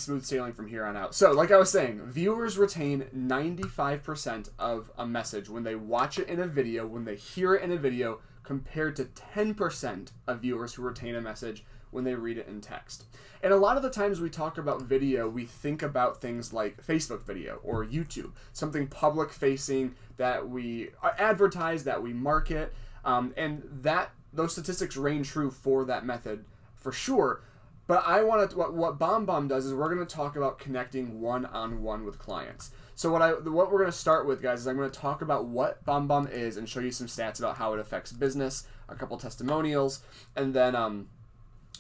smooth sailing from here on out. So, like I was saying, viewers retain 95% of a message when they watch it in a video, when they hear it in a video, compared to 10% of viewers who retain a message when they read it in text. And a lot of the times we talk about video, we think about things like Facebook video or YouTube, something public facing that we advertise, that we market, and that those statistics reign true for that method for sure. But I want to, what BombBomb does is we're going to talk about connecting one-on-one with clients. So what we're going to start with, guys, is I'm going to talk about what BombBomb is and show you some stats about how it affects business, a couple testimonials, and then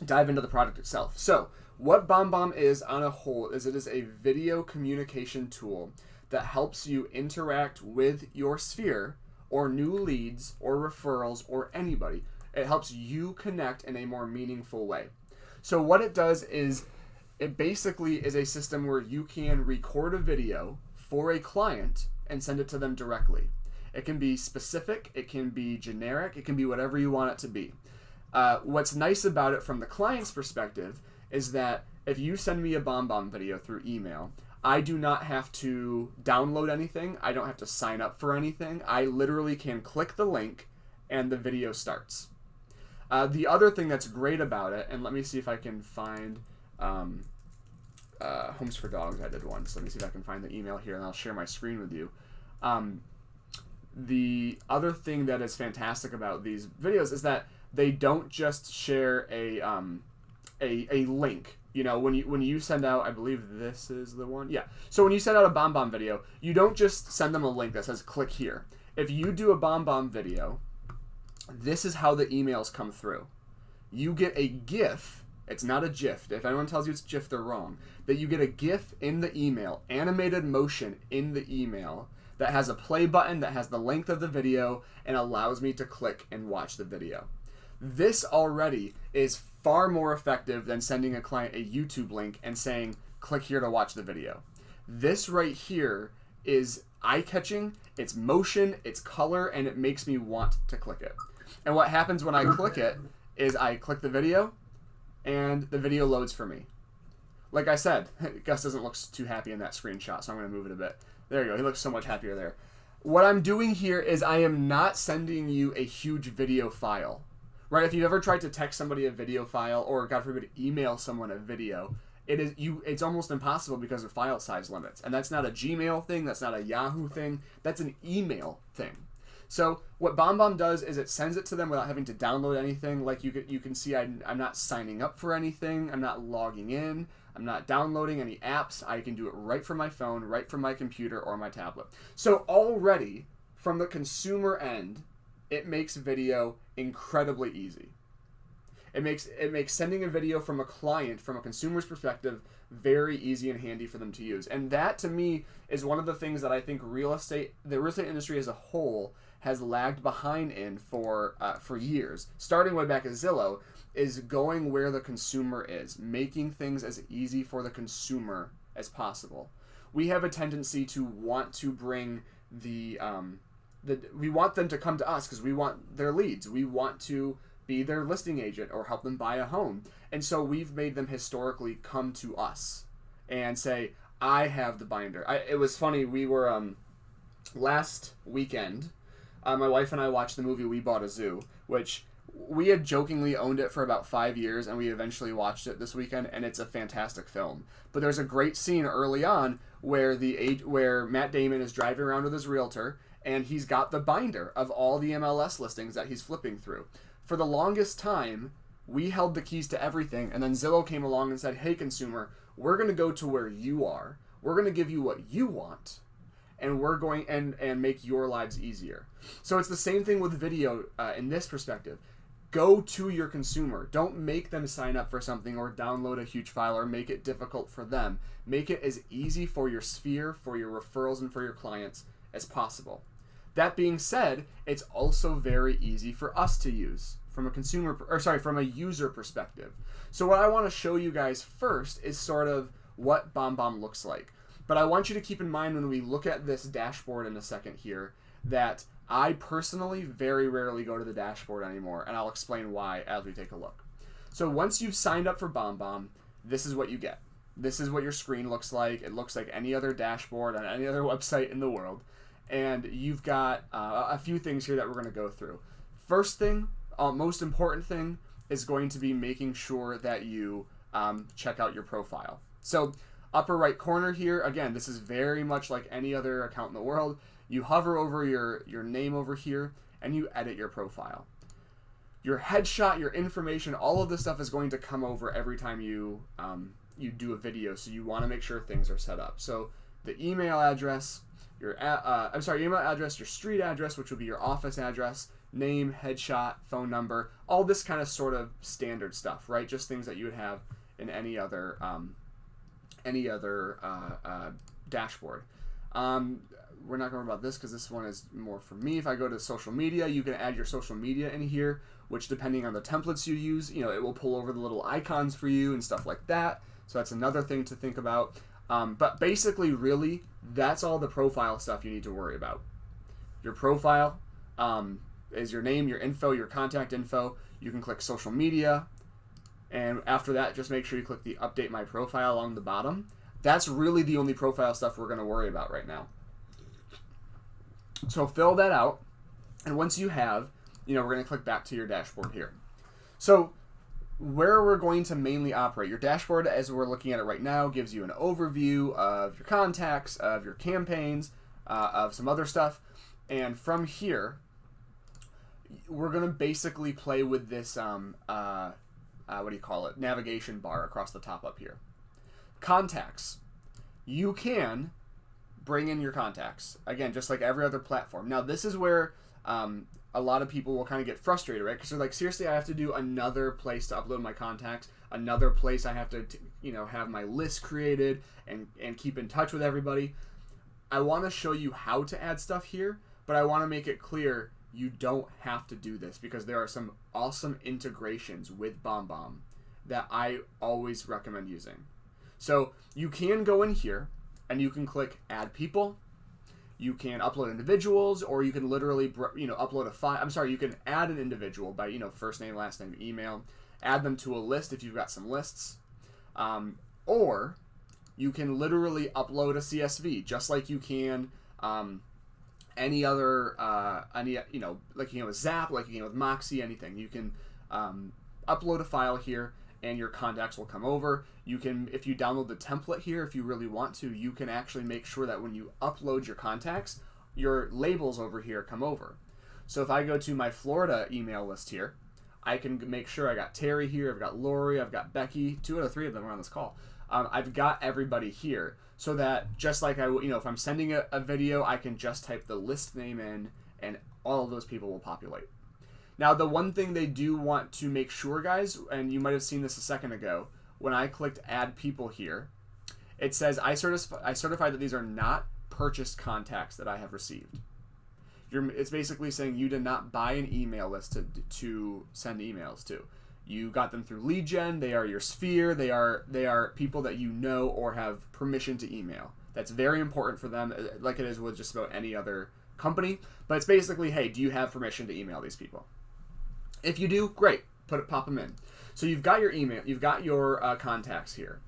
dive into the product itself. So what BombBomb is on a whole is it is a video communication tool that helps you interact with your sphere or new leads or referrals or anybody. It helps you connect in a more meaningful way. So what it does is it basically is a system where you can record a video for a client and send it to them directly. It can be specific, it can be generic, it can be whatever you want it to be. What's nice about it from the client's perspective is that if you send me a BombBomb video through email, I do not have to download anything. I don't have to sign up for anything. I literally can click the link and the video starts. The other thing that's great about it, and let me see if I can find Homes for Dogs. I did one, so let me see if I can find the email here, and I'll share my screen with you. The other thing that is fantastic about these videos is that they don't just share a link. You know, when you send out, I believe this is the one. Yeah. So when you send out a BombBomb video, you don't just send them a link that says click here. If you do a BombBomb video, this is how the emails come through. You get a GIF. It's not a GIF. If anyone tells you it's GIF, they're wrong. That you get a GIF in the email, animated motion in the email that has a play button, that has the length of the video, and allows me to click and watch the video. This already is far more effective than sending a client a YouTube link and saying, click here to watch the video. This right here is eye-catching, it's motion, it's color, and it makes me want to click it. And what happens when I click it is I click the video, and the video loads for me. Like I said, Gus doesn't look too happy in that screenshot, so I'm going to move it a bit. There you go, he looks so much happier there. What I'm doing here is I am not sending you a huge video file. Right, if you've ever tried to text somebody a video file, or God forbid, email someone a video, it's almost impossible because of file size limits. And that's not a Gmail thing, that's not a Yahoo thing, that's an email thing. So what BombBomb does is it sends it to them without having to download anything. Like you can see, I'm not signing up for anything, I'm not logging in, I'm not downloading any apps. I can do it right from my phone, right from my computer or my tablet. So already, from the consumer end, it makes video incredibly easy. It makes sending a video from a client, from a consumer's perspective, very easy and handy for them to use. And that, to me, is one of the things that I think the real estate industry as a whole has lagged behind in for years. Starting way back at Zillow, is going where the consumer is, making things as easy for the consumer as possible. We have a tendency to want to bring we want them to come to us because we want their leads. We want to be their listing agent or help them buy a home. And so we've made them historically come to us and say, I have the binder. It was funny, we were, last weekend, my wife and I watched the movie We Bought a Zoo, which we had jokingly owned it for about 5 years, and we eventually watched it this weekend, and it's a fantastic film. But there's a great scene early on where Matt Damon is driving around with his realtor, and he's got the binder of all the MLS listings that he's flipping through. For the longest time, we held the keys to everything, and then Zillow came along and said, hey, consumer, we're going to go to where you are. We're going to give you what you want, and we're going and make your lives easier. So it's the same thing with video in this perspective. Go to your consumer. Don't make them sign up for something or download a huge file or make it difficult for them. Make it as easy for your sphere, for your referrals, and for your clients as possible. That being said, it's also very easy for us to use from a user perspective. So what I want to show you guys first is sort of what BombBomb looks like. But I want you to keep in mind when we look at this dashboard in a second here that I personally very rarely go to the dashboard anymore, and I'll explain why as we take a look. So once you've signed up for BombBomb, this is what you get. this is what your screen looks like. It looks like any other dashboard on any other website in the world. And you've got a few things here that we're going to go through. First thing, most important thing, is going to be making sure that you check out your profile. So upper right corner here, again, this is very much like any other account in the world. You hover over your name over here, and you edit your profile. Your headshot, your information, all of this stuff is going to come over every time you do a video, so you want to make sure things are set up. So the email address, your email address, your street address, which will be your office address, name, headshot, phone number, all this kind of sort of standard stuff, right? Just things that you would have in any other dashboard. We're not going to worry about this because this one is more for me. If I go to social media, you can add your social media in here, which depending on the templates you use, it will pull over the little icons for you and stuff like that. So that's another thing to think about. But basically, really, that's all the profile stuff you need to worry about. Your profile is your name, your info, your contact info. You can click social media. And after that, just make sure you click the update my profile along the bottom. That's really the only profile stuff we're going to worry about right now. So fill that out. And once you have, we're going to click back to your dashboard here. So where we're going to mainly operate, your dashboard, as we're looking at it right now, gives you an overview of your contacts, of your campaigns, of some other stuff. And from here, we're going to basically play with this, navigation bar across the top up here. Contacts. You can bring in your contacts. Again, just like every other platform. Now, this is where a lot of people will kind of get frustrated, right? Because they're like, seriously, I have to do another place to upload my contacts, another place I have to, have my list created and keep in touch with everybody. I want to show you how to add stuff here, but I want to make it clear you don't have to do this because there are some awesome integrations with BombBomb that I always recommend using. So you can go in here and you can click Add People. You can upload individuals, or you can literally, upload a file. I'm sorry, you can add an individual by, first name, last name, email. Add them to a list if you've got some lists. Or you can literally upload a CSV, just like you can any other, with Zap, like you can with Moxie, anything. You can upload a file here, and your contacts will come over. You can, if you download the template here, if you really want to, you can actually make sure that when you upload your contacts, your labels over here come over. So if I go to my Florida email list here, I can make sure I got Terry here, I've got Lori, I've got Becky, 2 out of 3 of them are on this call. I've got everybody here so that just like if I'm sending a video, I can just type the list name in and all of those people will populate. Now, the one thing they do want to make sure, guys, and you might have seen this a second ago, when I clicked Add People here, it says I certify that these are not purchased contacts that I have received. It's basically saying you did not buy an email list to send emails to. You got them through lead gen. They are your sphere. They are people that you know or have permission to email. That's very important for them, like it is with just about any other company. But it's basically, hey, do you have permission to email these people? If you do, great. Pop them in. So you've got your email. You've got your contacts here.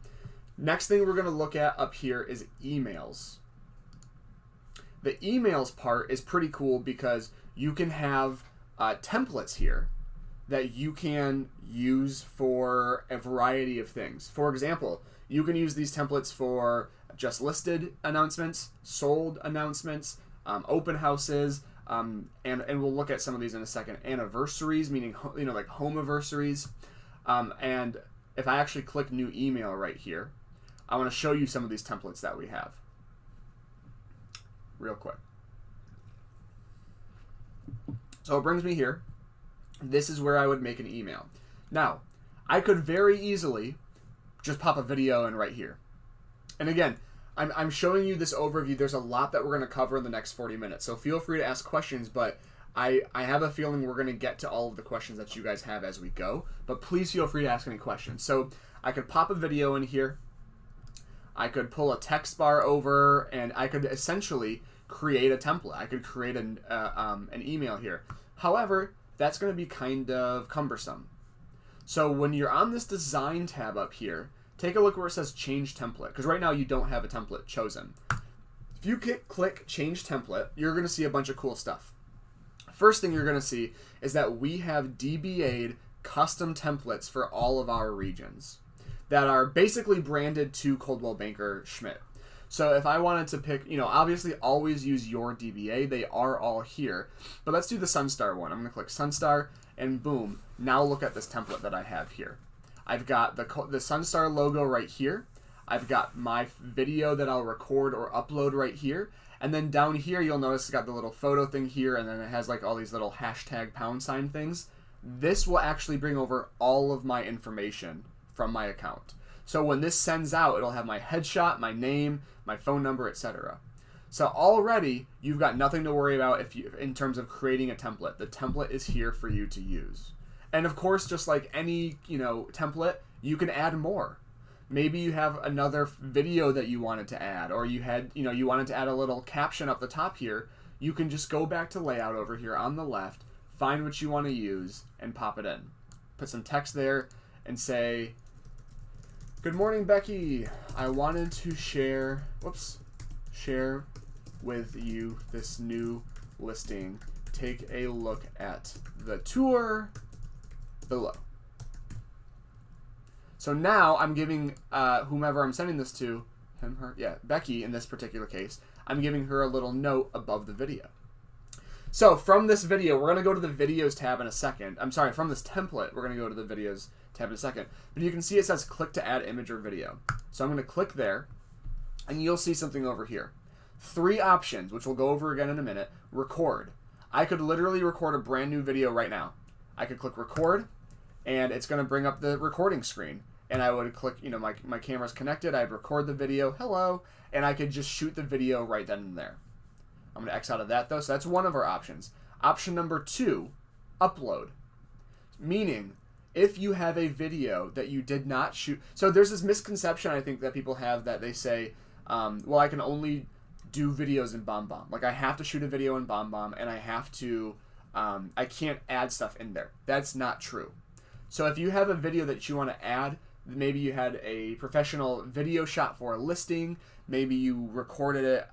Next thing we're going to look at up here is emails. The emails part is pretty cool because you can have templates here that you can use for a variety of things. For example, you can use these templates for just listed announcements, sold announcements, open houses, and we'll look at some of these in a second. Anniversaries, meaning like home anniversaries. And if I actually click new email right here, I want to show you some of these templates that we have real quick. So it brings me here. This is where I would make an email. Now, I could very easily just pop a video in right here. And again, I'm showing you this overview. There's a lot that we're going to cover in the next 40 minutes. So feel free to ask questions, but I have a feeling we're going to get to all of the questions that you guys have as we go. But please feel free to ask any questions. So I could pop a video in here. I could pull a text bar over, and I could essentially create a template. I could create an email here. However, that's going to be kind of cumbersome. So when you're on this design tab up here, take a look where it says change template, because right now you don't have a template chosen. If you click change template, you're going to see a bunch of cool stuff. First thing you're going to see is that we have DBA'd custom templates for all of our regions that are basically branded to Coldwell Banker Schmidt. So if I wanted to pick, obviously always use your DBA. They are all here. But let's do the Sunstar one. I'm going to click Sunstar, and boom. Now look at this template that I have here. I've got the Sunstar logo right here. I've got my video that I'll record or upload right here. And then down here, you'll notice it's got the little photo thing here, and then it has like all these little hashtag # things. This will actually bring over all of my information from my account. So when this sends out, it'll have my headshot, my name, my phone number, etc. So already, you've got nothing to worry about in terms of creating a template. The template is here for you to use. And of course, just like any, template, you can add more. Maybe you have another video that you wanted to add, or you wanted to add a little caption up the top here. You can just go back to layout over here on the left, find what you want to use, and pop it in. Put some text there and say, "Good morning, Becky. I wanted to share with you this new listing. Take a look at the tour below." So now I'm giving whomever I'm sending this to, Becky in this particular case, I'm giving her a little note above the video. So from this video, we're going to go to the videos tab in a second. I'm sorry, from this template, we're going to go to the videos tab in a second. But you can see it says click to add image or video. So I'm going to click there, and you'll see something over here. 3 options, which we'll go over again in a minute. Record. I could literally record a brand new video right now. I could click record, and it's going to bring up the recording screen. And I would click, my camera's connected, I'd record the video, hello, and I could just shoot the video right then and there. I'm going to X out of that though, so that's one of our options. Option number 2, upload. Meaning, if you have a video that you did not shoot, so there's this misconception I think that people have that they say, well, I can only do videos in BombBomb. Like I have to shoot a video in BombBomb, and I have to, I can't add stuff in there. That's not true. So if you have a video that you want to add, maybe you had a professional video shot for a listing, maybe you recorded it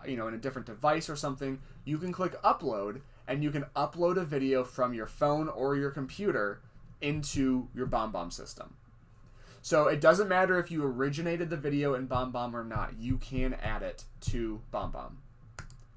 in a different device or something, you can click upload, and you can upload a video from your phone or your computer into your BombBomb system. So it doesn't matter if you originated the video in BombBomb or not, you can add it to BombBomb.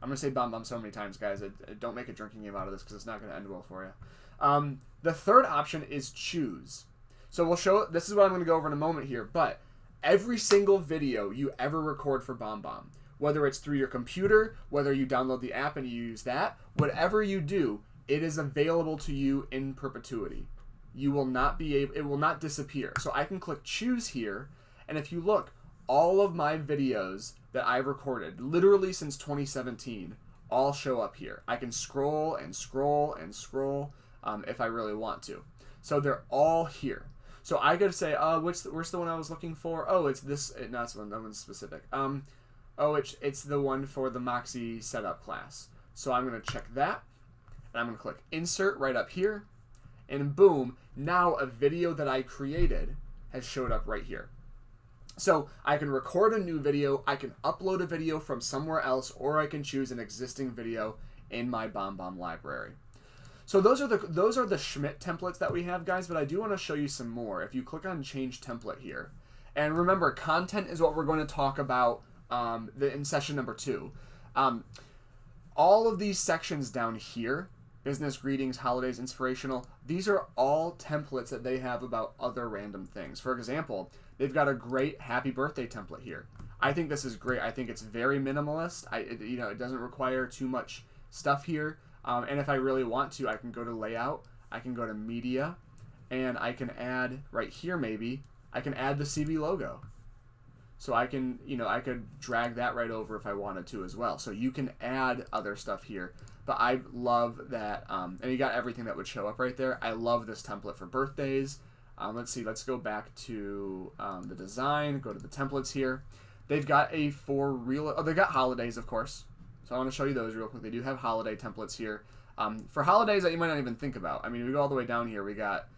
I'm going to say BombBomb so many times, guys. Don't make a drinking game out of this because it's not going to end well for you. The third option is choose. So we'll show, this is what I'm going to go over in a moment here, but every single video you ever record for BombBomb, whether it's through your computer, whether you download the app and you use that, whatever you do, it is available to you in perpetuity. You will not be able, it will not disappear. So I can click choose here, and if you look, all of my videos that I've recorded, literally since 2017, all show up here. I can scroll and scroll and scroll if I really want to. So they're all here. So I could say, where's the one I was looking for? Oh, it's this. No, that's one. That one's specific. It's the one for the Moxie setup class. So I'm gonna check that, and I'm gonna click insert right up here, and boom! Now a video that I created has showed up right here. So I can record a new video, I can upload a video from somewhere else, or I can choose an existing video in my BombBomb library. So those are the Schmidt templates that we have, guys, but I do want to show you some more. If you click on change template here, and remember, content is what we're going to talk about in session number 2. All of these sections down here, business, greetings, holidays, inspirational, these are all templates that they have about other random things. For example, they've got a great happy birthday template here. I think this is great. I think it's very minimalist. It doesn't require too much stuff here. And if I really want to, I can go to layout, I can go to media, and I can add right here maybe, I can add the CB logo. So I can, I could drag that right over if I wanted to as well. So you can add other stuff here. But I love that, and you got everything that would show up right there. I love this template for birthdays. Let's see, let's go back to the design, go to the templates here. They've got they've got holidays, of course. So I want to show you those real quick. They do have holiday templates here. For holidays that you might not even think about. I mean, we go all the way down here. We got,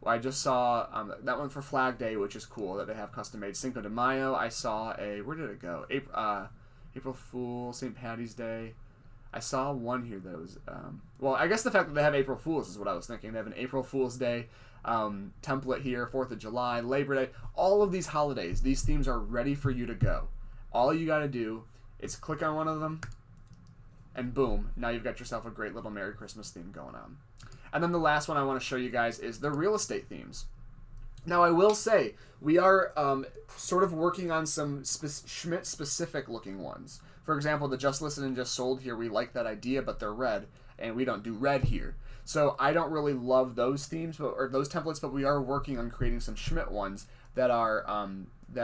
I just saw that one for Flag Day, which is cool that they have custom made. Cinco de Mayo. I saw where did it go? April Fool's, St. Patty's Day. I saw one here that was well, I guess the fact that they have April Fool's is what I was thinking. They have an April Fool's Day template here, 4th of July, Labor Day. All of these holidays, these themes are ready for you to go. All you got to do is click on one of them, and boom, now you've got yourself a great little Merry Christmas theme going on. And then the last one I want to show you guys is the real estate themes. Now, I will say, we are sort of working on some Schmidt-specific looking ones. For example, the Just Listen and Just Sold here, we like that idea, but they're red, and we don't do red here. So I don't really love those themes or those templates, but we are working on creating some Schmidt ones that are they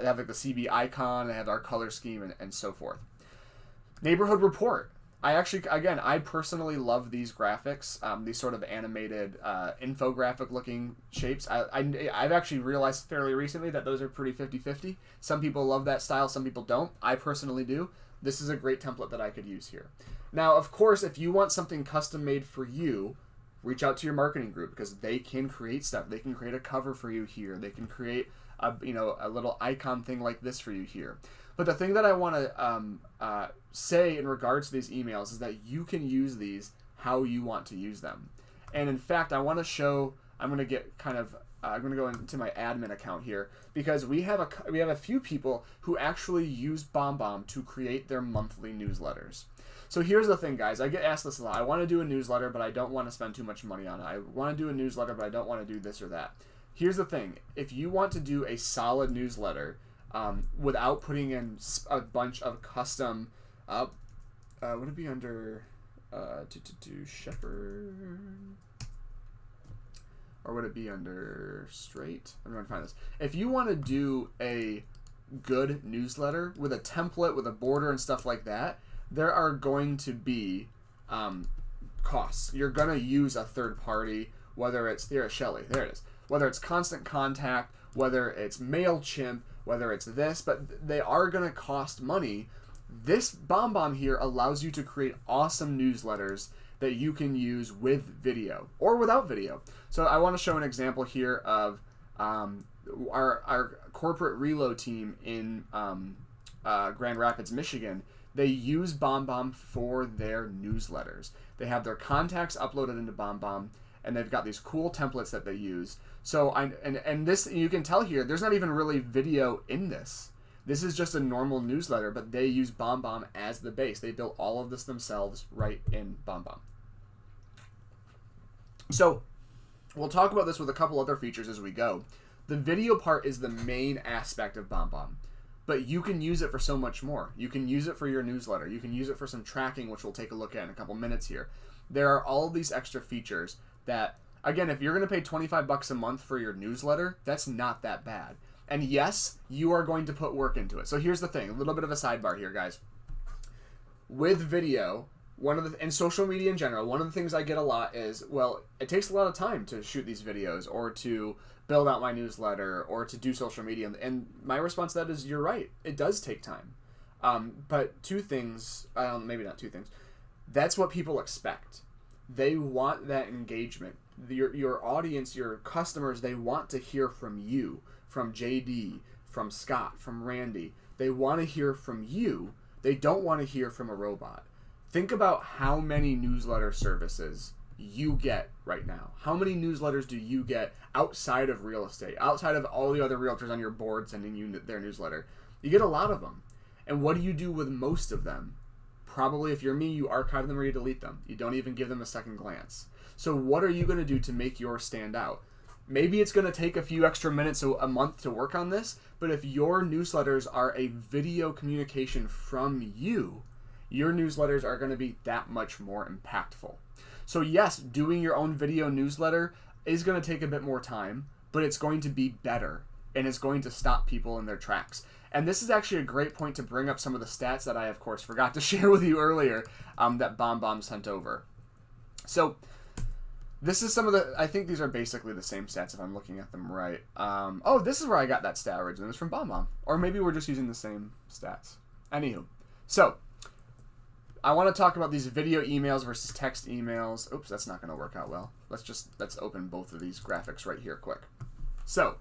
have like the CB icon, they have our color scheme, and so forth. Neighborhood Report. I personally love these graphics, these sort of animated infographic looking shapes. I've actually realized fairly recently that those are pretty 50-50. Some people love that style, some people don't. I personally do. This is a great template that I could use here. Now, of course, if you want something custom made for you, reach out to your marketing group, because they can create stuff. They can create a cover for you here. They can create a little icon thing like this for you here. But the thing that I want to say in regards to these emails is that you can use these how you want to use them. And in fact, I want to show. I'm going to get kind of. I'm going to go into my admin account here, because we have a few people who actually use BombBomb to create their monthly newsletters. So here's the thing, guys. I get asked this a lot. I want to do a newsletter, but I don't want to spend too much money on it. I want to do a newsletter, but I don't want to do this or that. Here's the thing. If you want to do a solid newsletter without putting in a bunch of custom, would it be under Shepherd? Or would it be under Straight? I'm going to find this. If you want to do a good newsletter with a template, with a border and stuff like that, there are going to be costs. You're going to use a third party, whether it's, here, Shelly, there it is. Whether it's Constant Contact, whether it's MailChimp, whether it's this, but they are going to cost money. This BombBomb here allows you to create awesome newsletters that you can use with video or without video. So I want to show an example here of our corporate reload team in Grand Rapids, Michigan. They use BombBomb for their newsletters. They have their contacts uploaded into BombBomb, and they've got these cool templates that they use. So and this, you can tell here, there's not even really video in this. This is just a normal newsletter, but they use BombBomb as the base. They built all of this themselves right in BombBomb. So we'll talk about this with a couple other features as we go. The video part is the main aspect of BombBomb, but you can use it for so much more. You can use it for your newsletter. You can use it for some tracking, which we'll take a look at in a couple minutes here. There are all of these extra features that, again, if you're going to pay $25 a month for your newsletter, that's not that bad. And yes, you are going to put work into it. So here's the thing, a little bit of a sidebar here, guys. With video, and social media in general, one of the things I get a lot is, well, it takes a lot of time to shoot these videos or to build out my newsletter or to do social media. And my response to that is, you're right. It does take time. But two things, maybe not two things. That's what people expect. They want that engagement. Your audience, your customers, they want to hear from you, from JD, from Scott, from Randy. They want to hear from you. They don't want to hear from a robot. Think about how many newsletter services you get right now. How many newsletters do you get outside of real estate, outside of all the other realtors on your board sending you their newsletter? You get a lot of them. And what do you do with most of them? Probably, if you're me, you archive them or you delete them. You don't even give them a second glance. So what are you going to do to make yours stand out? Maybe it's going to take a few extra minutes a month to work on this, but if your newsletters are a video communication from you, your newsletters are going to be that much more impactful. So yes, doing your own video newsletter is going to take a bit more time, but it's going to be better, and it's going to stop people in their tracks. And this is actually a great point to bring up some of the stats that I, of course, forgot to share with you earlier that BombBomb sent over. So this is some of the, I think these are basically the same stats if I'm looking at them right. Oh, this is where I got that stat originally. It was from BombBomb. Or maybe we're just using the same stats. Anywho. So, I want to talk about these video emails versus text emails. Oops, that's not going to work out well. Let's open both of these graphics right here quick. So,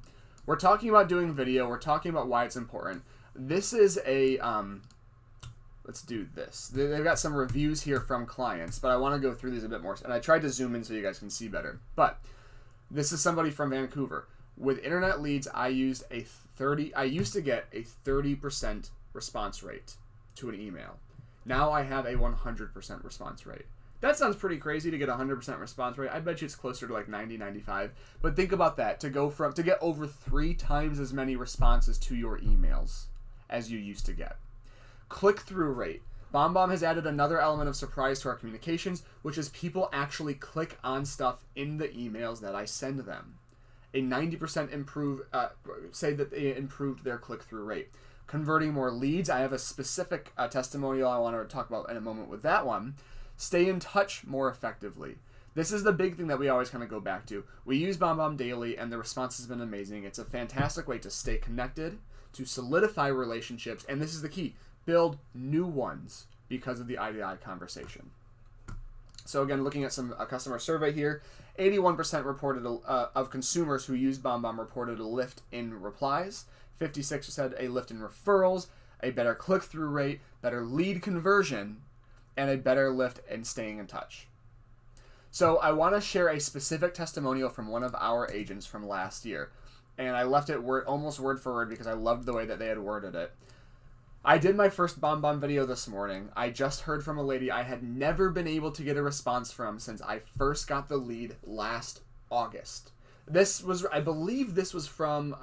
we're talking about doing video. We're talking about why it's important. This is a, let's do this. They've got some reviews here from clients, but I want to go through these a bit more. And I tried to zoom in so you guys can see better. But this is somebody from Vancouver. With internet leads, I used to get a 30% response rate to an email. Now I have a 100% response rate. That sounds pretty crazy to get a 100% response rate. I bet you it's closer to like 90, 95. But think about that. To get over 3 times as many responses to your emails as you used to get. Click-through rate. BombBomb has added another element of surprise to our communications, which is people actually click on stuff in the emails that I send them. A 90% say that they improved their click-through rate. Converting more leads. I have a specific testimonial I want to talk about in a moment with that one. Stay in touch more effectively. This is the big thing that we always kind of go back to. We use BombBomb daily, and the response has been amazing. It's a fantastic way to stay connected, to solidify relationships, and this is the key. Build new ones because of the eye-to-eye conversation. So again, looking at some customer survey here, 81% reported of consumers who use BombBomb reported a lift in replies. 56 said a lift in referrals, a better click-through rate, better lead conversion, and a better lift in staying in touch. So I want to share a specific testimonial from one of our agents from last year. And I left it almost word for word because I loved the way that they had worded it. I did my first BombBomb video this morning. I just heard from a lady I had never been able to get a response from since I first got the lead last August. I believe this was from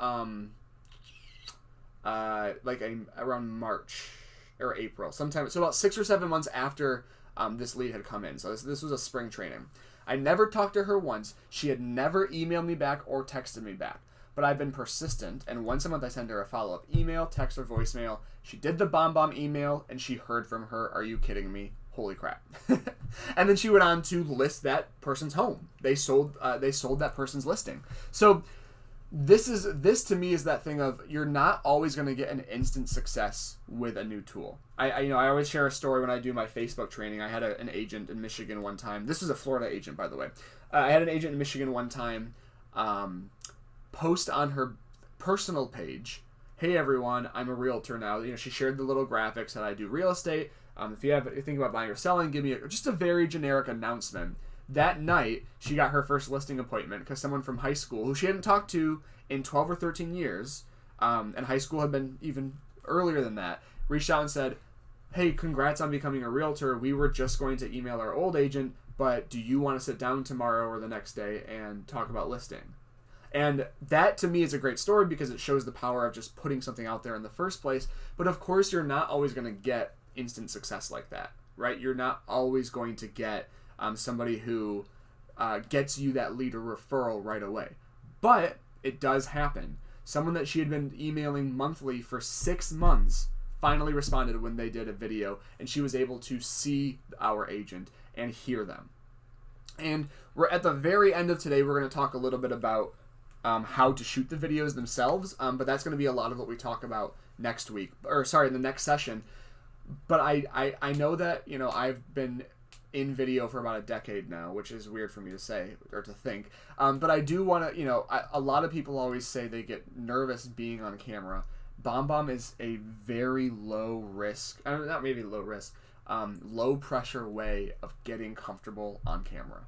around March or April, sometime. So about 6 or 7 months after this lead had come in. So this was a spring training. I never talked to her once. She had never emailed me back or texted me back. But I've been persistent, and once a month I send her a follow-up email, text, or voicemail. She did the BombBomb email, and she heard from her. Are you kidding me? Holy crap. And then she went on to list that person's home. They sold that person's listing. So this to me is that thing of you're not always going to get an instant success with a new tool. I always share a story when I do my Facebook training. I had an agent in Michigan one time. This was a Florida agent, by the way. I had an agent in Michigan one time post on her personal page, hey everyone, I'm a realtor now. She shared the little graphics that I do real estate. If you think about buying or selling, give me just a very generic announcement. That night, she got her first listing appointment because someone from high school, who she hadn't talked to in 12 or 13 years, and high school had been even earlier than that, reached out and said, hey, congrats on becoming a realtor. We were just going to email our old agent, but do you want to sit down tomorrow or the next day and talk about listing? And that, to me, is a great story because it shows the power of just putting something out there in the first place. But, of course, you're not always going to get instant success like that, right? You're not always going to get somebody who gets you that lead or referral right away. But it does happen. Someone that she had been emailing monthly for 6 months finally responded when they did a video, and she was able to see our agent and hear them. And we're at the very end of today. We're going to talk a little bit about how to shoot the videos themselves, but that's going to be a lot of what we talk about next week, the next session. But I know that, I've been in video for about a decade now, which is weird for me to say or to think. But I do want to, a lot of people always say they get nervous being on camera. BombBomb is a very low risk, not maybe low risk, low pressure way of getting comfortable on camera.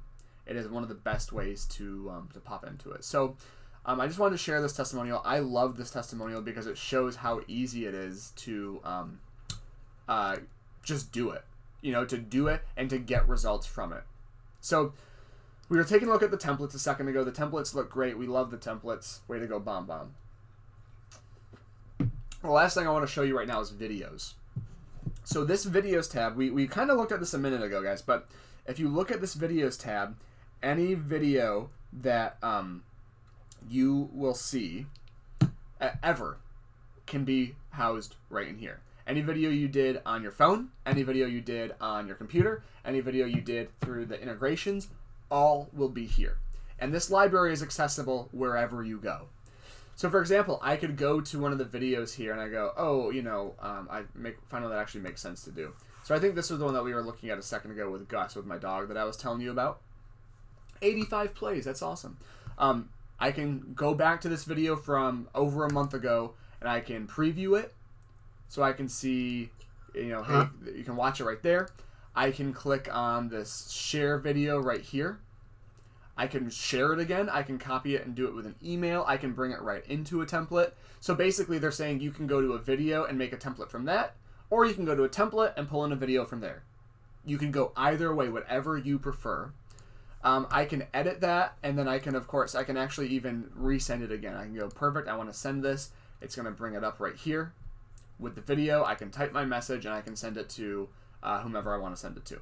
It is one of the best ways to pop into it. So I just wanted to share this testimonial. I love this testimonial because it shows how easy it is to just do it. To do it and to get results from it. So we were taking a look at the templates a second ago. The templates look great. We love the templates. Way to go, BombBomb. The last thing I want to show you right now is videos. So this videos tab, we kind of looked at this a minute ago, guys, but if you look at this videos tab, any video that you will see ever can be housed right in here. Any video you did on your phone, any video you did on your computer, any video you did through the integrations, all will be here. And this library is accessible wherever you go. So for example, I could go to one of the videos here and I go, find out that actually makes sense to do. So I think this was the one that we were looking at a second ago with Gus, with my dog that I was telling you about. 85 plays. That's awesome. I can go back to this video from over a month ago, and I can preview it, so I can see, hey, you can watch it right there. I can click on this share video right here. I can share it again. I can copy it and do it with an email. I can bring it right into a template. So basically they're saying you can go to a video and make a template from that, or you can go to a template and pull in a video from there. You can go either way, whatever you prefer. I can edit that, and then I can actually even resend it again. I can go, perfect, I want to send this. It's going to bring it up right here with the video. I can type my message, and I can send it to whomever I want to send it to.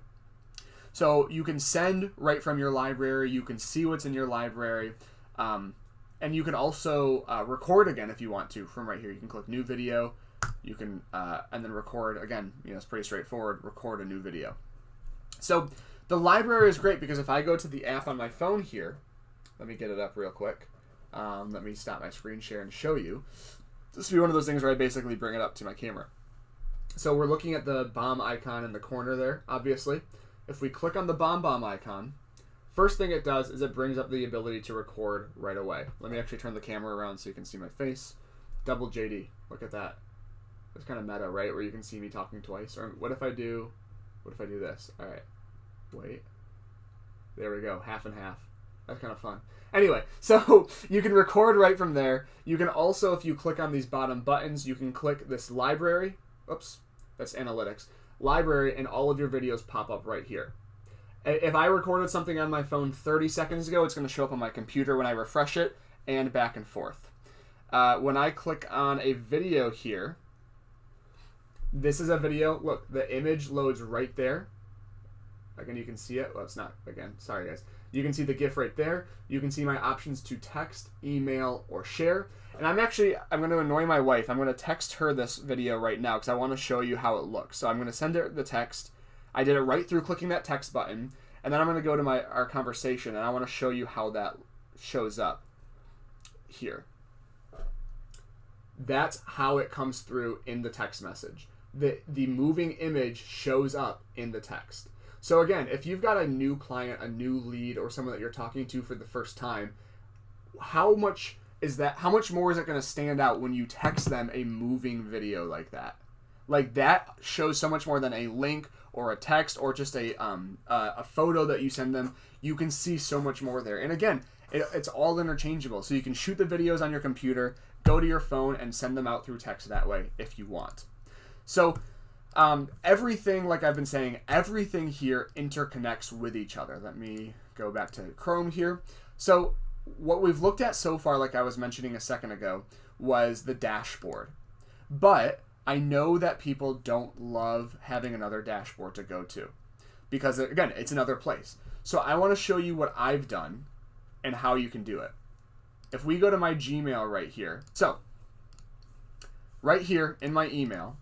So you can send right from your library. You can see what's in your library. And you can also record again if you want to from right here. You can click new video. You can, and then record again. It's pretty straightforward. Record a new video. So the library is great because if I go to the app on my phone here, let me get it up real quick. Let me stop my screen share and show you. This will be one of those things where I basically bring it up to my camera. So we're looking at the bomb icon in the corner there, obviously. If we click on the BombBomb icon, first thing it does is it brings up the ability to record right away. Let me actually turn the camera around so you can see my face. Double JD. Look at that. It's kind of meta, right? Where you can see me talking twice. Or what if I do this? All right. Wait. There we go. Half and half. That's kind of fun. Anyway, so you can record right from there. You can also, if you click on these bottom buttons, you can click this library. Oops. That's analytics. Library, and all of your videos pop up right here. If I recorded something on my phone 30 seconds ago, it's going to show up on my computer when I refresh it, and back and forth. When I click on a video here, this is a video. Look, the image loads right there. Again, you can see it. Well, it's not. Again, sorry guys. You can see the GIF right there. You can see my options to text, email, or share. And I'm going to annoy my wife. I'm going to text her this video right now because I want to show you how it looks. So I'm going to send her the text. I did it right through clicking that text button. And then I'm going to go to our conversation, and I want to show you how that shows up here. That's how it comes through in the text message. The moving image shows up in the text. So again, if you've got a new client, a new lead, or someone that you're talking to for the first time, how much more is it going to stand out when you text them a moving video like that? Like, that shows so much more than a link or a text or just a photo that you send them. You can see so much more there. And again, it's all interchangeable. So you can shoot the videos on your computer, go to your phone, and send them out through text that way if you want. So everything, like I've been saying, everything here interconnects with each other. Let me go back to Chrome here. So what we've looked at so far, like I was mentioning a second ago, was the dashboard. But I know that people don't love having another dashboard to go to because, again, it's another place. So I want to show you what I've done and how you can do it. If we go to my Gmail right here, so right here in my email,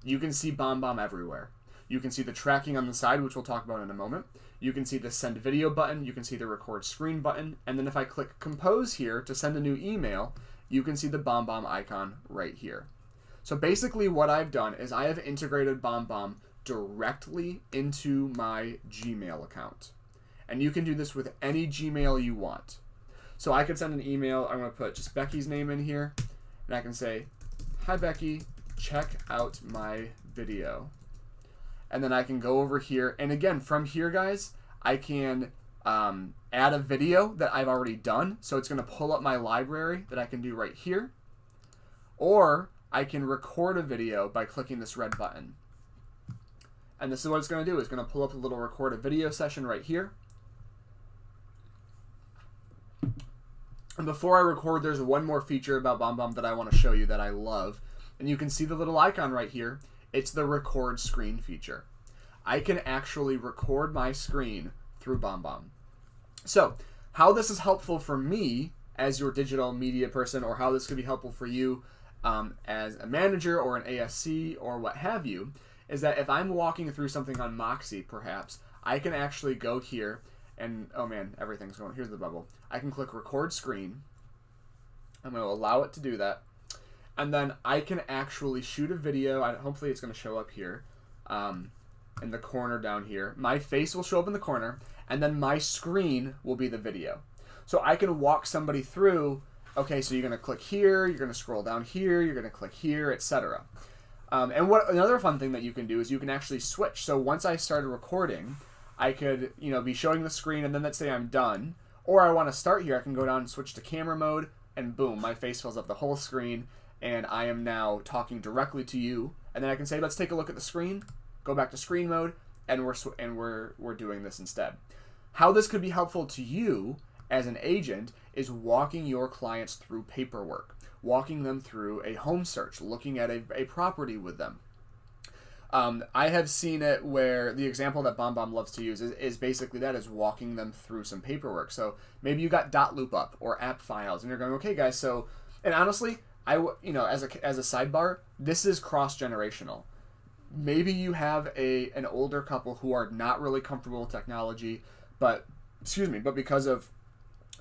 you can see BombBomb everywhere. You can see the tracking on the side, which we'll talk about in a moment. You can see the send video button. You can see the record screen button. And then if I click compose here to send a new email, you can see the BombBomb icon right here. So basically what I've done is I have integrated BombBomb directly into my Gmail account. And you can do this with any Gmail you want. So I could send an email. I'm going to put just Becky's name in here. And I can say, hi Becky, check out my video. And then I can go over here. And again, from here, guys, I can add a video that I've already done. So it's going to pull up my library that I can do right here. Or I can record a video by clicking this red button. And this is what it's going to do. It's going to pull up a little record a video session right here. And before I record, there's one more feature about BombBomb that I want to show you that I love. And you can see the little icon right here. It's the record screen feature. I can actually record my screen through BombBomb. So how this is helpful for me as your digital media person, or how this could be helpful for you as a manager or an ASC or what have you, is that if I'm walking through something on Moxie, perhaps, I can actually go here and, oh man, everything's going, here's the bubble. I can click record screen. I'm going to allow it to do that. And then I can actually shoot a video. Hopefully it's going to show up here. in the corner down here. My face will show up in the corner, and then my screen will be the video. So I can walk somebody through, okay, so you're going to click here, you're going to scroll down here, you're going to click here, etc. And what another fun thing that you can do is you can actually switch. So once I started recording, I could, be showing the screen, and then let's say I'm done, or I want to start here, I can go down and switch to camera mode, and boom, my face fills up the whole screen, and I am now talking directly to you. And then I can say, let's take a look at the screen, go back to screen mode, and we're doing this instead. How this could be helpful to you as an agent is walking your clients through paperwork, walking them through a home search, looking at a property with them. I have seen it where the example that BombBomb loves to use is basically that, is walking them through some paperwork. So maybe you got dot loop up or app files, and you're going, okay, guys. So, and honestly, as a sidebar, this is cross-generational. Maybe you have an older couple who are not really comfortable with technology, but because of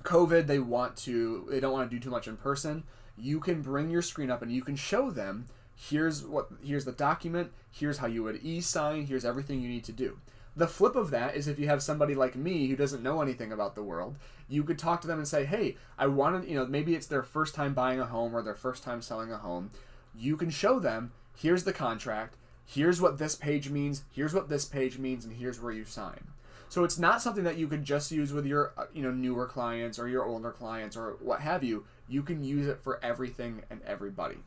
COVID, they don't want to do too much in person. You can bring your screen up and you can show them, here's the document, here's how you would e-sign, here's everything you need to do. The flip of that is if you have somebody like me who doesn't know anything about the world, you could talk to them and say, hey, I wanted, maybe it's their first time buying a home or their first time selling a home. You can show them, here's the contract, here's what this page means, here's what this page means, and here's where you sign. So it's not something that you could just use with your newer clients or your older clients or what have you. You can use it for everything and everybody.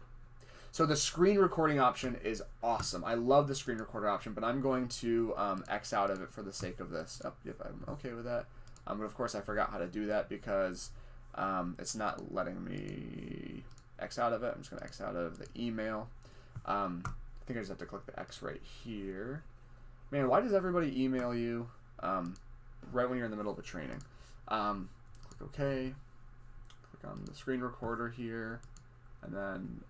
So the screen recording option is awesome. I love the screen recorder option, but I'm going to X out of it for the sake of this. If I'm okay with that. But of course I forgot how to do that because it's not letting me X out of it. I'm just going to X out of the email. I think I just have to click the X right here. Man, why does everybody email you right when you're in the middle of a training? Click OK. Click on the screen recorder here. And then,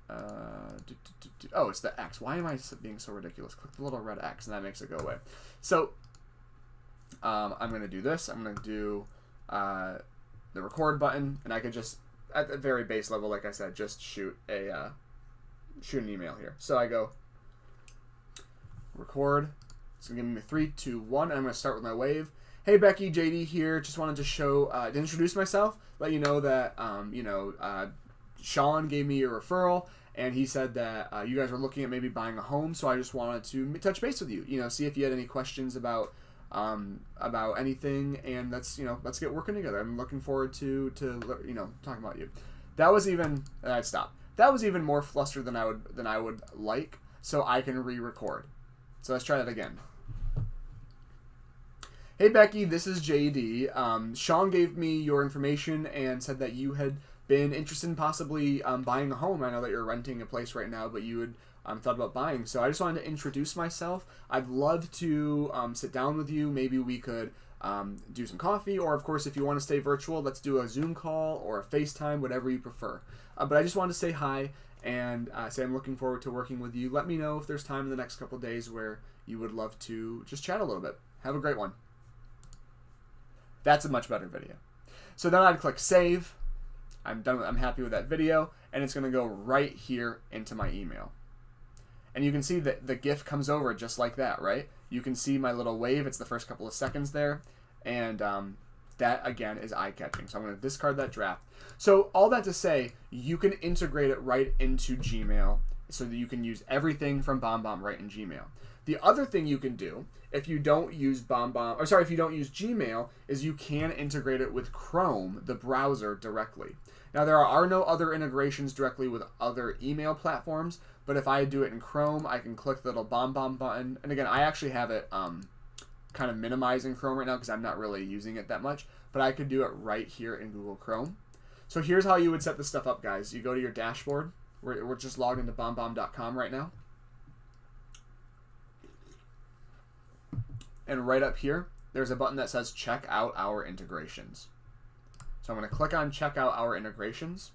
oh, it's the X. Why am I being so ridiculous? Click the little red X, and that makes it go away. So, I'm going to do this. I'm going to do the record button, and I could just, at the very base level, like I said, just shoot an email here. So I go record. It's going to give me 3, 2, 1, and I'm going to start with my wave. Hey, Becky, JD here. Just wanted to to introduce myself, let you know that, Sean gave me a referral, and he said that you guys were looking at maybe buying a home, so I just wanted to touch base with you, see if you had any questions about anything, and let's get working together. I'm looking forward to talking about you. That was even That was even more flustered than I would like, so I can re-record. So let's try that again. Hey Becky, this is JD. Sean gave me your information and said that you had been interested in possibly buying a home. I know that you're renting a place right now, but you had thought about buying. So I just wanted to introduce myself. I'd love to sit down with you. Maybe we could do some coffee, or of course, if you want to stay virtual, let's do a Zoom call or a FaceTime, whatever you prefer. But I just wanted to say hi and say I'm looking forward to working with you. Let me know if there's time in the next couple of days where you would love to just chat a little bit. Have a great one. That's a much better video. So then I'd click save. I'm done. I'm happy with that video, and it's going to go right here into my email. And you can see that the GIF comes over just like that, right? You can see my little wave. It's the first couple of seconds there, and that again is eye-catching. So I'm going to discard that draft. So all that to say, you can integrate it right into Gmail, so that you can use everything from BombBomb right in Gmail. The other thing you can do, if you don't use if you don't use Gmail, is you can integrate it with Chrome, the browser, directly. Now, there are no other integrations directly with other email platforms, but if I do it in Chrome, I can click the little BombBomb button. And again, I actually have it kind of minimizing Chrome right now because I'm not really using it that much, but I could do it right here in Google Chrome. So here's how you would set this stuff up, guys. You go to your dashboard. We're just logged into bombbomb.com right now. And right up here, there's a button that says check out our integrations. So I'm going to click on check out our integrations.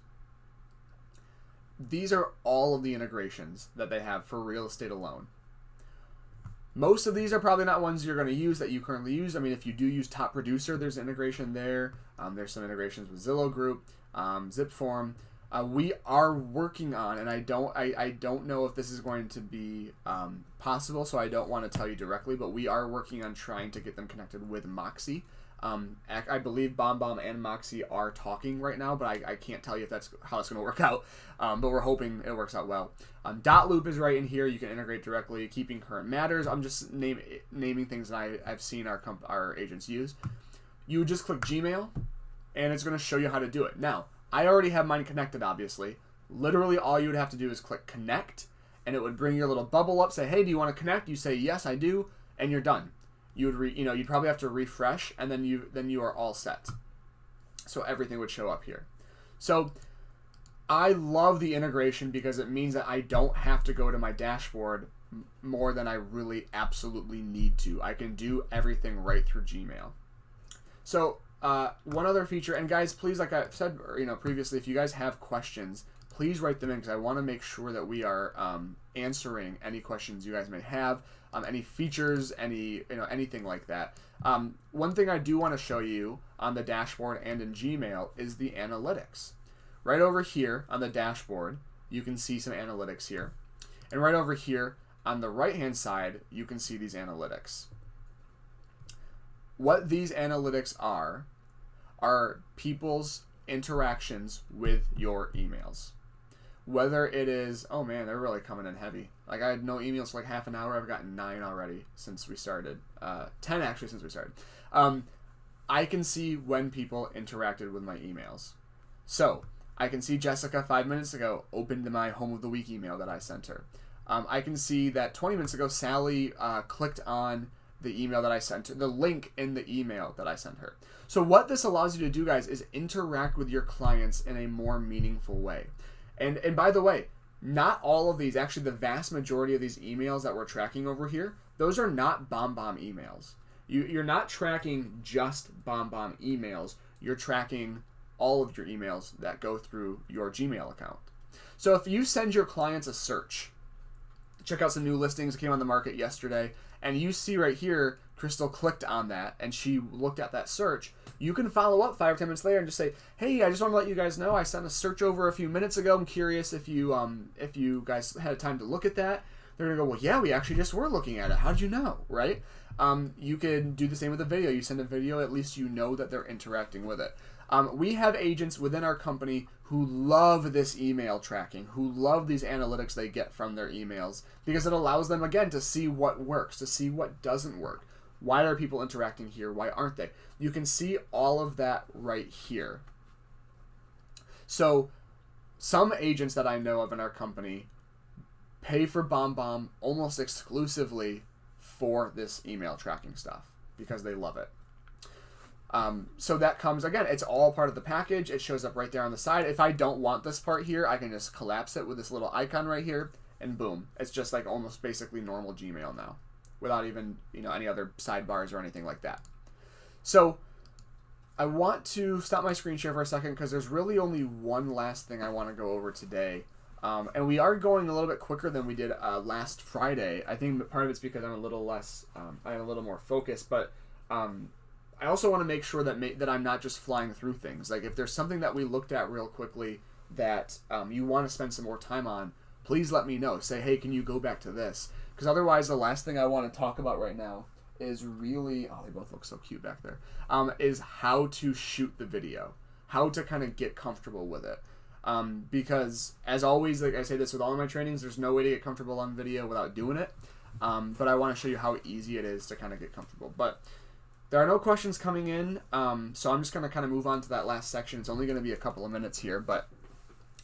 These are all of the integrations that they have for real estate alone. Most of these are probably not ones you're going to use that you currently use. I mean, if you do use Top Producer, there's an integration there. There's some integrations with Zillow Group, Zipform. We are working on, and I don't know if this is going to be possible, so I don't want to tell you directly, but we are working on trying to get them connected with Moxie. I believe BombBomb and Moxie are talking right now, but I can't tell you if that's how it's going to work out. But we're hoping it works out well. Dot loop is right in here. You can integrate directly. Keeping current matters. I'm just naming things that I've seen our agents use. You just click Gmail, and it's going to show you how to do it. Now, I already have mine connected, obviously. Literally, all you would have to do is click connect, and it would bring your little bubble up. Say, hey, do you want to connect? You say yes, I do, and you're done. You would you'd probably have to refresh, and then you are all set. So everything would show up here. So I love the integration because it means that I don't have to go to my dashboard more than I really absolutely need to. I can do everything right through Gmail. So one other feature, and guys, please, like I said, previously, if you guys have questions, please write them in because I want to make sure that we are answering any questions you guys may have. Any features, anything like that. One thing I do want to show you on the dashboard and in Gmail is the analytics. Right over here on the dashboard, you can see some analytics here. And right over here on the right-hand side, you can see these analytics. What these analytics are people's interactions with your emails. Whether it is, oh man, they're really coming in heavy. Like I had no emails for like half an hour. I've gotten 9 already since we started. 10 actually since we started. I can see when people interacted with my emails. So I can see Jessica 5 minutes ago opened my Home of the Week email that I sent her. I can see that 20 minutes ago Sally clicked on the email that I sent her, the link in the email that I sent her. So what this allows you to do, guys, is interact with your clients in a more meaningful way. And by the way, not all of these, actually the vast majority of these emails that we're tracking over here, those are not BombBomb emails. You're not tracking just BombBomb emails. You're tracking all of your emails that go through your Gmail account. So if you send your clients a search, check out some new listings that came on the market yesterday, and you see right here, Crystal clicked on that, and she looked at that search, you can follow up 5 or 10 minutes later and just say, hey, I just want to let you guys know I sent a search over a few minutes ago. I'm curious if you guys had time to look at that. They're going to go, well, yeah, we actually just were looking at it. How'd you know, right? You can do the same with a video. You send a video, at least you know that they're interacting with it. We have agents within our company who love this email tracking, who love these analytics they get from their emails, because it allows them, again, to see what works, to see what doesn't work. Why are people interacting here? Why aren't they? You can see all of that right here. So some agents that I know of in our company pay for BombBomb almost exclusively for this email tracking stuff because they love it. So that comes, again, it's all part of the package. It shows up right there on the side. If I don't want this part here, I can just collapse it with this little icon right here, and boom. It's just like almost basically normal Gmail now, without even any other sidebars or anything like that. So I want to stop my screen share for a second because there's really only one last thing I want to go over today. And we are going a little bit quicker than we did last Friday. I think part of it's because I'm a little less, I have a little more focus, but I also want to make sure that I'm not just flying through things. Like if there's something that we looked at real quickly that you want to spend some more time on, please let me know. Say, hey, can you go back to this? Because otherwise, the last thing I want to talk about right now is really, oh, they both look so cute back there, is how to shoot the video, how to kind of get comfortable with it. Because as always, like I say this with all of my trainings, there's no way to get comfortable on video without doing it. But I want to show you how easy it is to kind of get comfortable. But there are no questions coming in, so I'm just going to kind of move on to that last section. It's only going to be a couple of minutes here, but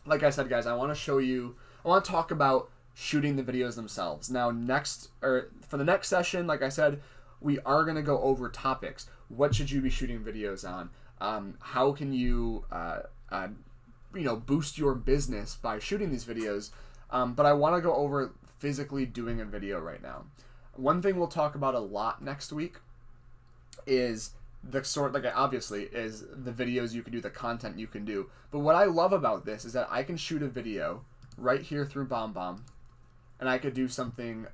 like I said, guys, I want to talk about shooting the videos themselves. Now, for the next session, like I said, we are going to go over topics. What should you be shooting videos on? How can you, boost your business by shooting these videos? But I want to go over physically doing a video right now. One thing we'll talk about a lot next week is the videos you can do, the content you can do. But what I love about this is that I can shoot a video right here through BombBomb, and I could do something,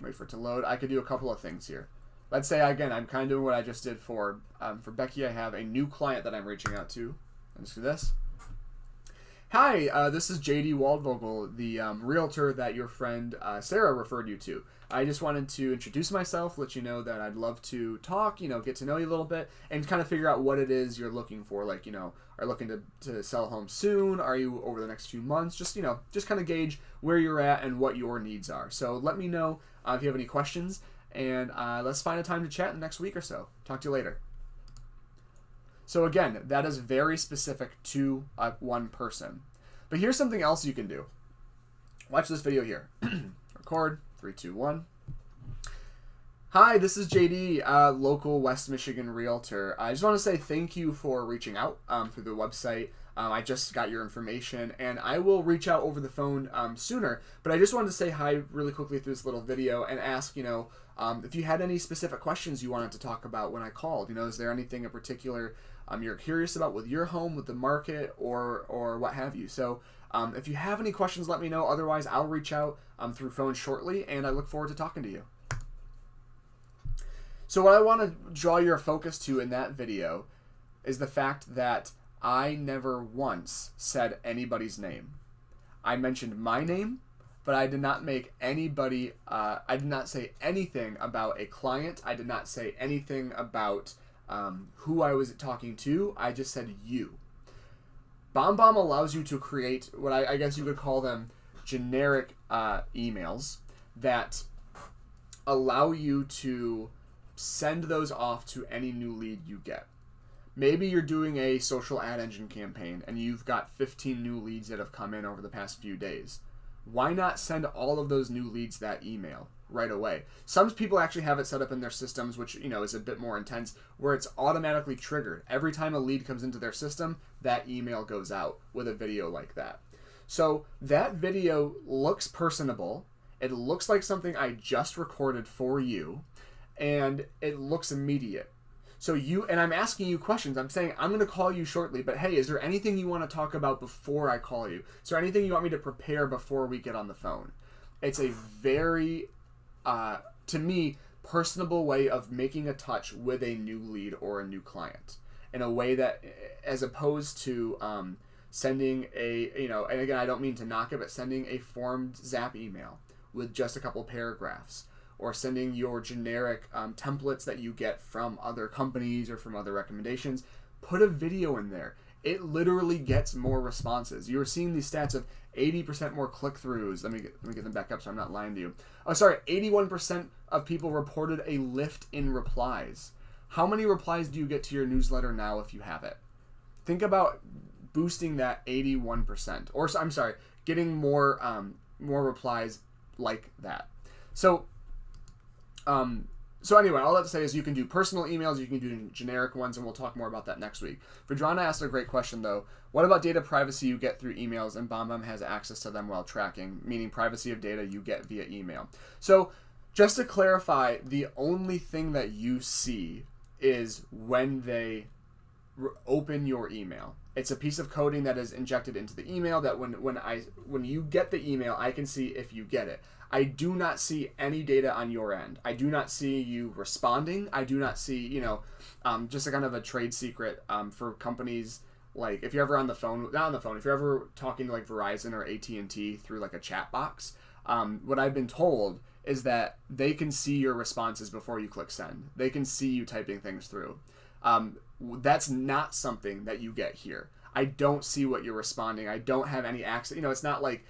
wait for it to load. I could do a couple of things here. Let's say, again, I'm kind of doing what I just did for Becky. I have a new client that I'm reaching out to. Let's do this. Hi, this is JD Waldvogel, the realtor that your friend Sarah referred you to. I just wanted to introduce myself, let you know that I'd love to talk, get to know you a little bit, and kind of figure out what it is you're looking for. Like, are you looking to sell home soon? Are you over the next few months? Just kind of gauge where you're at and what your needs are. So let me know if you have any questions, and let's find a time to chat in the next week or so. Talk to you later. So again, that is very specific to one person. But here's something else you can do. Watch this video here. Record. 3, 2, 1. Hi, this is JD, local West Michigan realtor. I just want to say thank you for reaching out through the website. I just got your information, and I will reach out over the phone sooner. But I just wanted to say hi really quickly through this little video and ask, if you had any specific questions you wanted to talk about when I called. Is there anything in particular you're curious about with your home, with the market, or what have you? So if you have any questions, let me know. Otherwise, I'll reach out through phone shortly, and I look forward to talking to you. So what I want to draw your focus to in that video is the fact that I never once said anybody's name. I mentioned my name, but I did not make anybody, I did not say anything about a client. I did not say anything about who I was talking to. I just said you. BombBomb allows you to create what I guess you could call them generic emails that allow you to send those off to any new lead you get. Maybe you're doing a social ad engine campaign and you've got 15 new leads that have come in over the past few days. Why not send all of those new leads that email right away? Some people actually have it set up in their systems, which is a bit more intense, where it's automatically triggered. Every time a lead comes into their system, that email goes out with a video like that. So that video looks personable. It looks like something I just recorded for you, and it looks immediate. So and I'm asking you questions. I'm saying, I'm going to call you shortly, but hey, is there anything you want to talk about before I call you? Is there anything you want me to prepare before we get on the phone? It's a very, to me, personable way of making a touch with a new lead or a new client in a way that, as opposed to sending and again, I don't mean to knock it, but sending a formed Zap email with just a couple paragraphs, or sending your generic templates that you get from other companies or from other recommendations. Put a video in there. It literally gets more responses. You're seeing these stats of 80% more click-throughs. Let me get them back up so I'm not lying to you. Oh, sorry, 81% of people reported a lift in replies. How many replies do you get to your newsletter now if you have it? Think about boosting that 81%. Or, I'm sorry, getting more replies like that. So anyway, all that to say is you can do personal emails, you can do generic ones, and we'll talk more about that next week. Vedrana asked a great question, though. What about data privacy you get through emails and BombBomb has access to them while tracking, meaning privacy of data you get via email? So just to clarify, the only thing that you see is when they open your email. It's a piece of coding that is injected into the email that when you get the email, I can see if you get it. I do not see any data on your end. I do not see you responding. I do not see, just a kind of a trade secret for companies. Like if you're ever on the phone, not on the phone, if you're ever talking to like Verizon or AT&T through like a chat box, what I've been told is that they can see your responses before you click send. They can see you typing things through. That's not something that you get here. I don't see what you're responding. I don't have any access. It's not like,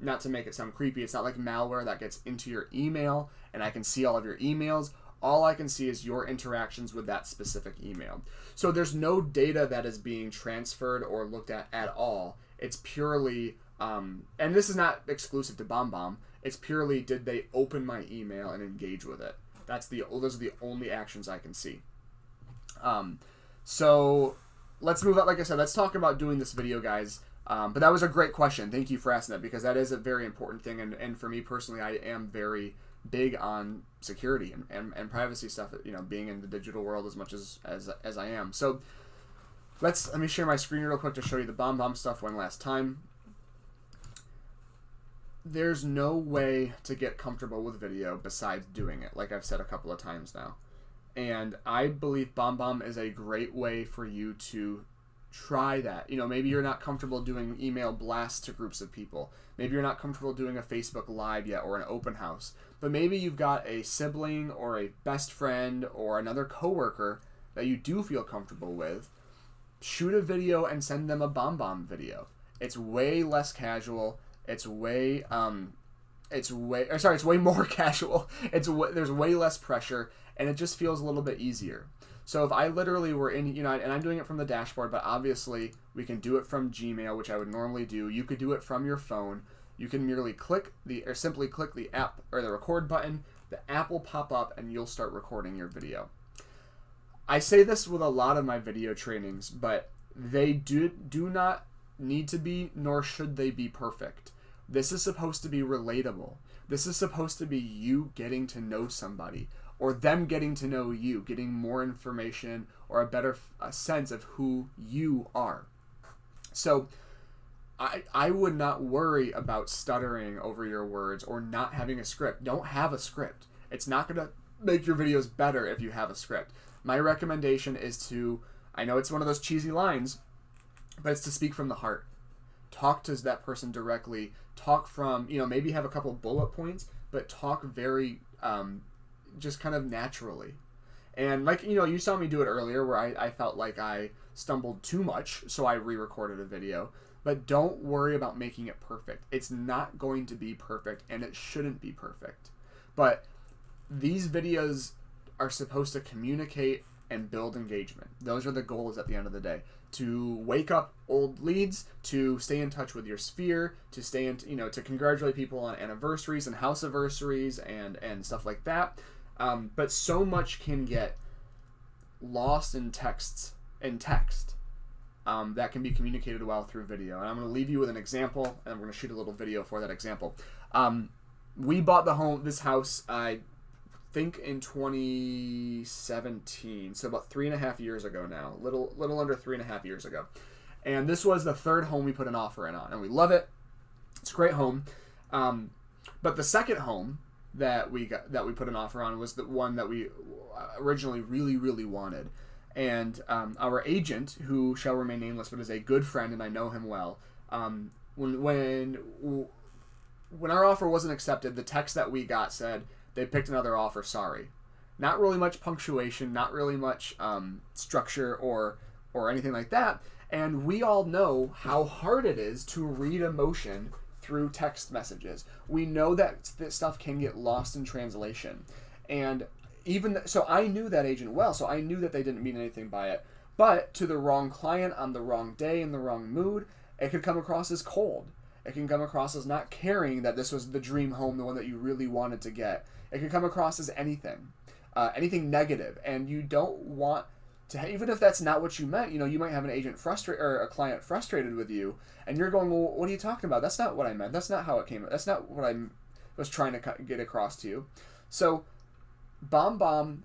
not to make it sound creepy, it's not like malware that gets into your email and I can see all of your emails. All I can see is your interactions with that specific email. So there's no data that is being transferred or looked at all. It's purely, and this is not exclusive to BombBomb, it's purely did they open my email and engage with it. Those are the only actions I can see. So let's move on. Like I said, let's talk about doing this video, guys. But that was a great question. Thank you for asking that, because that is a very important thing. And for me personally, I am very big on security and privacy stuff, being in the digital world as much as I am. So let me share my screen real quick to show you the BombBomb stuff one last time. There's no way to get comfortable with video besides doing it, like I've said a couple of times now. And I believe BombBomb is a great way for you to try that. You know, maybe you're not comfortable doing email blasts to groups of people. Maybe you're not comfortable doing a Facebook Live yet or an open house. But maybe you've got a sibling or a best friend or another coworker that you do feel comfortable with. Shoot a video and send them a BombBomb video. It's way less casual. It's way more casual. There's way less pressure, and it just feels a little bit easier. So if I literally were in, you know, and I'm doing it from the dashboard, but obviously we can do it from Gmail, which I would normally do. You could do it from your phone. You can merely simply click the app or the record button. The app will pop up, and you'll start recording your video. I say this with a lot of my video trainings, but they do not need to be, nor should they be perfect. This is supposed to be relatable. This is supposed to be you getting to know somebody, or them getting to know you, getting more information or a better sense of who you are. So I would not worry about stuttering over your words or not having a script. Don't have a script. It's not going to make your videos better if you have a script. My recommendation is to, I know it's one of those cheesy lines, but it's to speak from the heart. Talk to that person directly. Talk from, you know, maybe have a couple bullet points, but talk very just kind of naturally. And like, you know, you saw me do it earlier where I felt like I stumbled too much, so I re-recorded a video. But don't worry about making it perfect. It's not going to be perfect, and it shouldn't be perfect. But these videos are supposed to communicate and build engagement. Those are the goals at the end of the day. To wake up old leads, to stay in touch with your sphere, to stay in, you know, to congratulate people on anniversaries and house anniversaries and stuff like that. But so much can get lost in text that can be communicated well through video. And I'm going to leave you with an example, and I'm going to shoot a little video for that example. We bought this house, I think in 2017, so about 3.5 years ago now, little under 3.5 years ago. And this was the third home we put an offer in on, and we love it. It's a great home. But the second home that we put an offer on was the one that we originally really, really wanted. And our agent, who shall remain nameless but is a good friend and I know him well, when our offer wasn't accepted, the text that we got said, "They picked another offer, sorry." Not really much punctuation, not really much structure or anything like that. And we all know how hard it is to read emotion through text messages. We know that this stuff can get lost in translation. And so I knew that agent well, so I knew that they didn't mean anything by it. But to the wrong client on the wrong day in the wrong mood, it could come across as cold. It can come across as not caring that this was the dream home, the one that you really wanted to get. It can come across as anything negative, and you don't want to, even if that's not what you meant. You know, you might have an agent frustrated or a client frustrated with you, and you're going, "Well, what are you talking about? That's not what I meant. That's not how it came. That's not what I was trying to get across to you." So, BombBomb,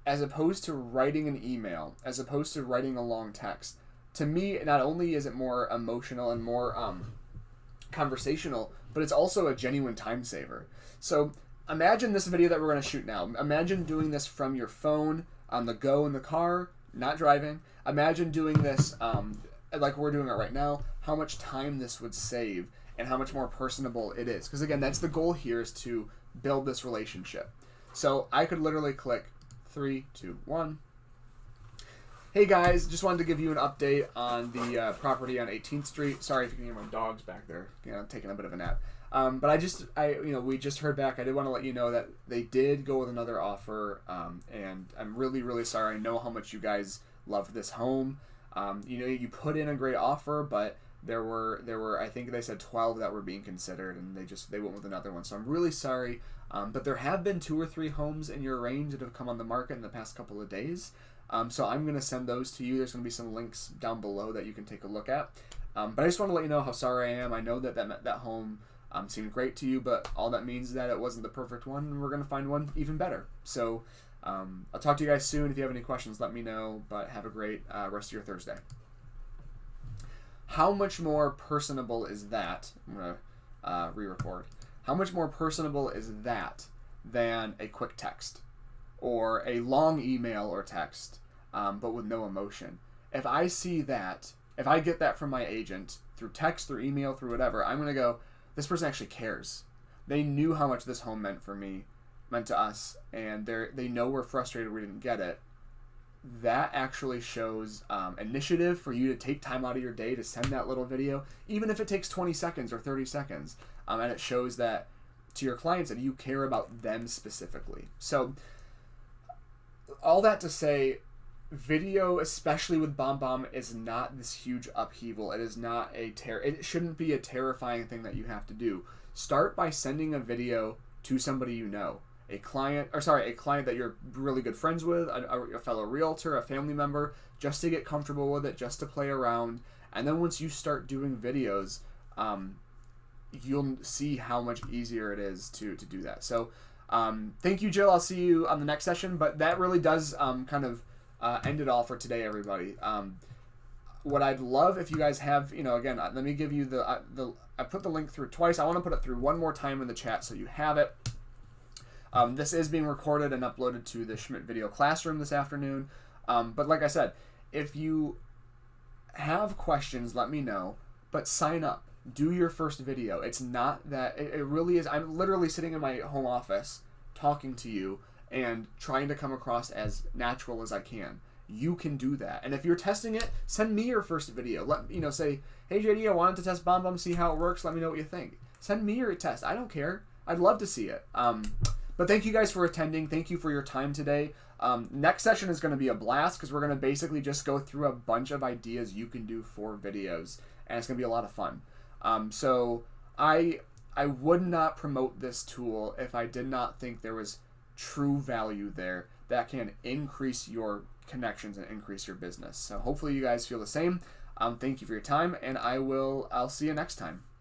as opposed to writing an email, as opposed to writing a long text, to me, not only is it more emotional and more conversational, but it's also a genuine time saver. So imagine this video that we're going to shoot now. Imagine doing this from your phone, on the go in the car, not driving. Imagine doing this like we're doing it right now, how much time this would save and how much more personable it is. Because again, that's the goal here, is to build this relationship. So I could literally click 3, 2, 1. Hey guys, just wanted to give you an update on the property on 18th Street. Sorry if you can hear my dogs back there, taking a bit of a nap. But we just heard back. I did want to let you know that they did go with another offer, and I'm really, really sorry. I know how much you guys loved this home. You put in a great offer, but there were I think they said 12 that were being considered, and they went with another one. So I'm really sorry. But there have been 2 or 3 homes in your range that have come on the market in the past couple of days. So I'm going to send those to you. There's going to be some links down below that you can take a look at. But I just want to let you know how sorry I am. I know that home seemed great to you, but all that means is that it wasn't the perfect one, and we're going to find one even better. So I'll talk to you guys soon. If you have any questions, let me know, but have a great rest of your Thursday. How much more personable is that? I'm going to re-record. How much more personable is that than a quick text or a long email or text, but with no emotion? if I see that, if I get that from my agent through text, through email, through whatever, I'm going to go, this person actually cares. They knew how much this home meant to us, and they know we're frustrated we didn't get it. That actually shows initiative for you to take time out of your day to send that little video, even if it takes 20 seconds or 30 seconds. And it shows that to your clients that you care about them specifically. So all that to say, video, especially with BombBomb, is not this huge upheaval. It is not it shouldn't be a terrifying thing that you have to do. Start by sending a video to somebody you know. A client that you're really good friends with, a fellow realtor, a family member, just to get comfortable with it, just to play around. And then once you start doing videos, you'll see how much easier it is to do that. So thank you, Jill. I'll see you on the next session. But that really does kind of end it all for today, everybody. What I'd love if you guys have, again, let me give you I put the link through twice. I want to put it through one more time in the chat so you have it. This is being recorded and uploaded to the Schmidt Video Classroom this afternoon. But like I said, if you have questions, let me know. But sign up. Do your first video. It's not that... It really is... I'm literally sitting in my home office talking to you and trying to come across as natural as I can. You can do that. And if you're testing it, send me your first video. Say, hey JD, I wanted to test BombBomb, see how it works. Let me know what you think. Send me your test. I don't care. I'd love to see it. But thank you guys for attending. Thank you for your time today. Next session is going to be a blast because we're going to basically just go through a bunch of ideas you can do for videos. And it's going to be a lot of fun. So I would not promote this tool if I did not think there was true value there that can increase your connections and increase your business. So hopefully you guys feel the same. Thank you for your time, and I'll see you next time.